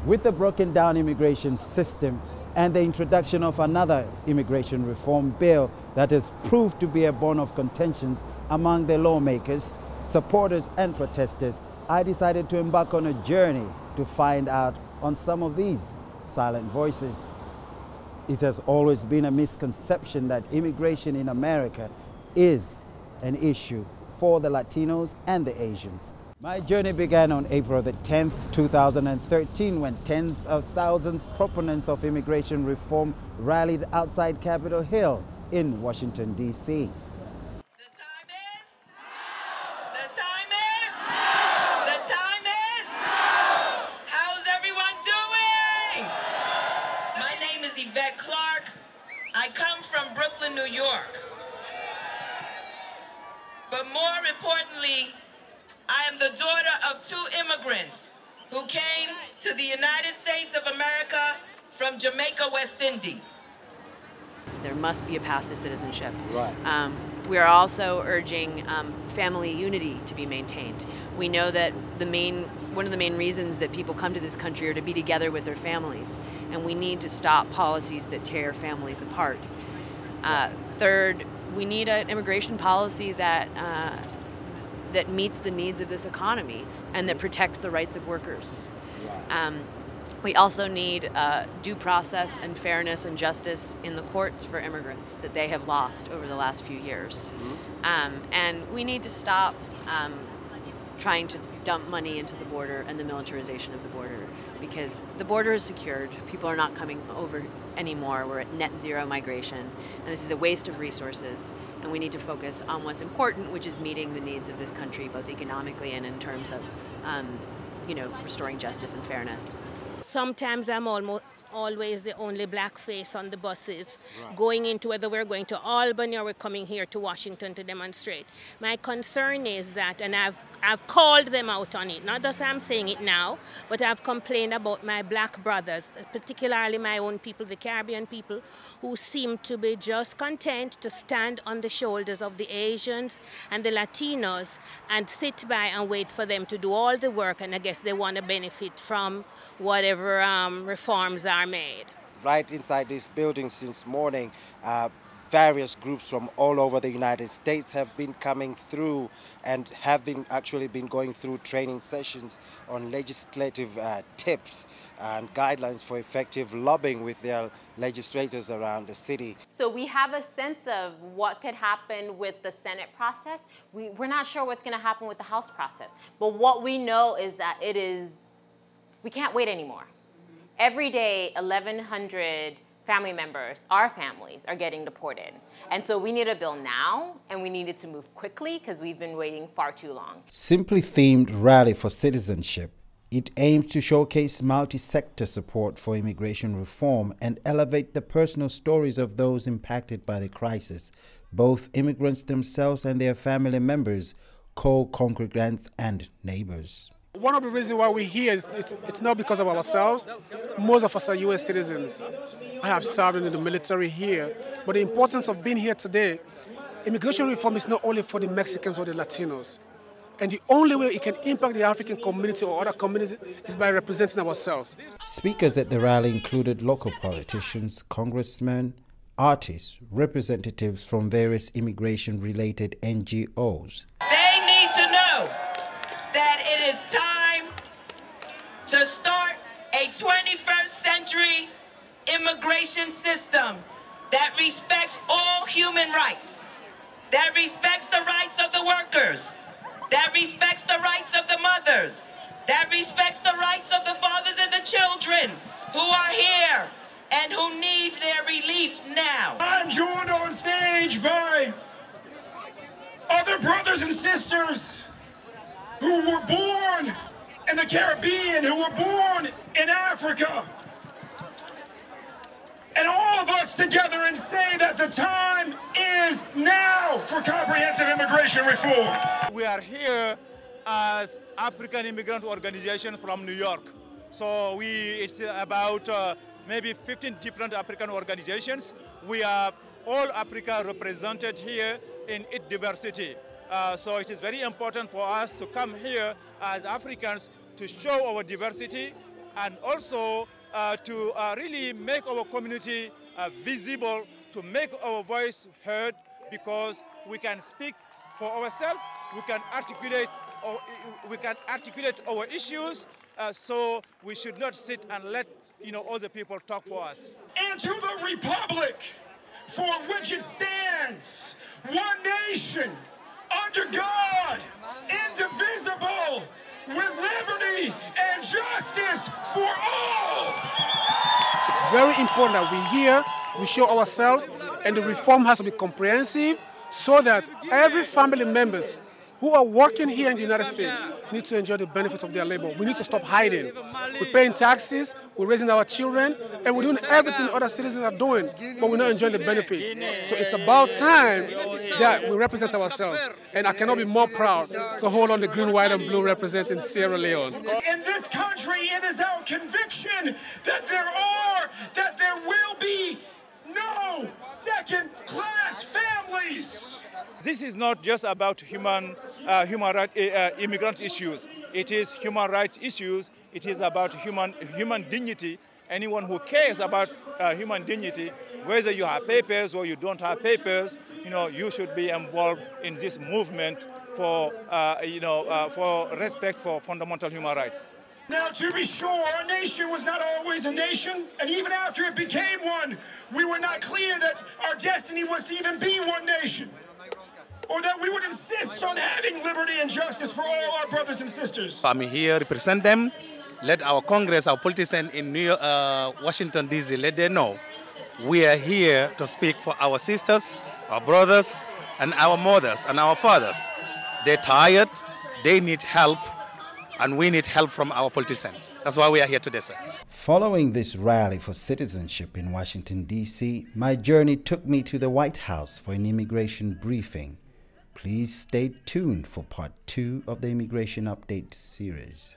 With the broken down immigration system and the introduction of another immigration reform bill that has proved to be a bone of contention among the lawmakers, supporters and protesters, I decided to embark on a journey to find out on some of these silent voices. It has always been a misconception that immigration in America is an issue for the Latinos and the Asians. My journey began on April the 10th, 2013, when tens of thousands proponents of immigration reform rallied outside Capitol Hill in Washington, D.C. I come from Brooklyn, New York. But more importantly, I am the daughter of two immigrants who came to the United States of America from Jamaica, West Indies. There must be a path to citizenship. Right. We are also urging family unity to be maintained. We know that one of the main reasons that people come to this country are to be together with their families, and we need to stop policies that tear families apart. Third, we need an immigration policy that meets the needs of this economy and that protects the rights of workers. Right. We also need due process and fairness and justice in the courts for immigrants that they have lost over the last few years. Mm-hmm. And we need to stop trying to dump money into the border and the militarization of the border, because the border is secured. People are not coming over anymore. We're at net zero migration, and this is a waste of resources, and we need to focus on what's important, which is meeting the needs of this country, both economically and in terms of restoring justice and fairness. Sometimes I'm always the only black face on the buses, right, going into whether we're going to Albany or we're coming here to Washington to demonstrate. My concern is that, and I've called them out on it, not just I'm saying it now, but I've complained about my black brothers, particularly my own people, the Caribbean people, who seem to be just content to stand on the shoulders of the Asians and the Latinos and sit by and wait for them to do all the work, and I guess they want to benefit from whatever reforms are made. Right inside this building since morning, various groups from all over the United States have been coming through and have actually been going through training sessions on legislative tips and guidelines for effective lobbying with their legislators around the city. So we have a sense of what could happen with the Senate process. We're not sure what's going to happen with the House process, but what we know is that we can't wait anymore. Every day, 1,100 family members, our families, are getting deported. And so we need a bill now, and we need it to move quickly because we've been waiting far too long. Simply themed Rally for Citizenship, it aims to showcase multi-sector support for immigration reform and elevate the personal stories of those impacted by the crisis, both immigrants themselves and their family members, co-congregants and neighbors. One of the reasons why we're here is it's not because of ourselves. Most of us are U.S. citizens. I have served in the military here. But the importance of being here today, immigration reform is not only for the Mexicans or the Latinos. And the only way it can impact the African community or other communities is by representing ourselves. Speakers at the rally included local politicians, congressmen, artists, representatives from various immigration-related NGOs. They need to know that it is time to start a 21st century immigration system that respects all human rights, that respects the rights of the workers, that respects the rights of the mothers, that respects the rights of the fathers and the children who are here and who need their relief now. I'm joined on stage by other brothers and sisters who were born in the Caribbean, who were born in Africa. And all of us together and say that the time is now for comprehensive immigration reform. We are here as African immigrant organization from New York. So it's about maybe 15 different African organizations. We have all Africa represented here in its diversity. So it is very important for us to come here as Africans to show our diversity and also to really make our community visible, to make our voice heard, because we can speak for ourselves, we can articulate our issues, so we should not sit and let other people talk for us. And to the republic for which it stands, one nation, under God, indivisible, with liberty and justice for all. It's very important that we hear, we show ourselves, and the reform has to be comprehensive so that every family members who are working here in the United States need to enjoy the benefits of their labor. We need to stop hiding. We're paying taxes, we're raising our children, and we're doing everything other citizens are doing, but we're not enjoying the benefits. So it's about time that we represent ourselves. And I cannot be more proud to hold on the green, white, and blue representing Sierra Leone. In this country, it is our conviction that there will be no second-class families. This is not just about human right, immigrant issues. It is human rights issues. It is about human dignity. Anyone who cares about human dignity, whether you have papers or you don't have papers, you should be involved in this movement for respect for fundamental human rights. Now, to be sure, our nation was not always a nation, and even after it became one, we were not clear that our destiny was to even be one nation, or that we would insist on having liberty and justice for all our brothers and sisters. I'm here to represent them. Let our Congress, our politicians in Washington, D.C., let them know we are here to speak for our sisters, our brothers, and our mothers and our fathers. They're tired, they need help, and we need help from our politicians. That's why we are here today, sir. Following this rally for citizenship in Washington, D.C., my journey took me to the White House for an immigration briefing. Please stay tuned for part 2 of the Immigration Update series.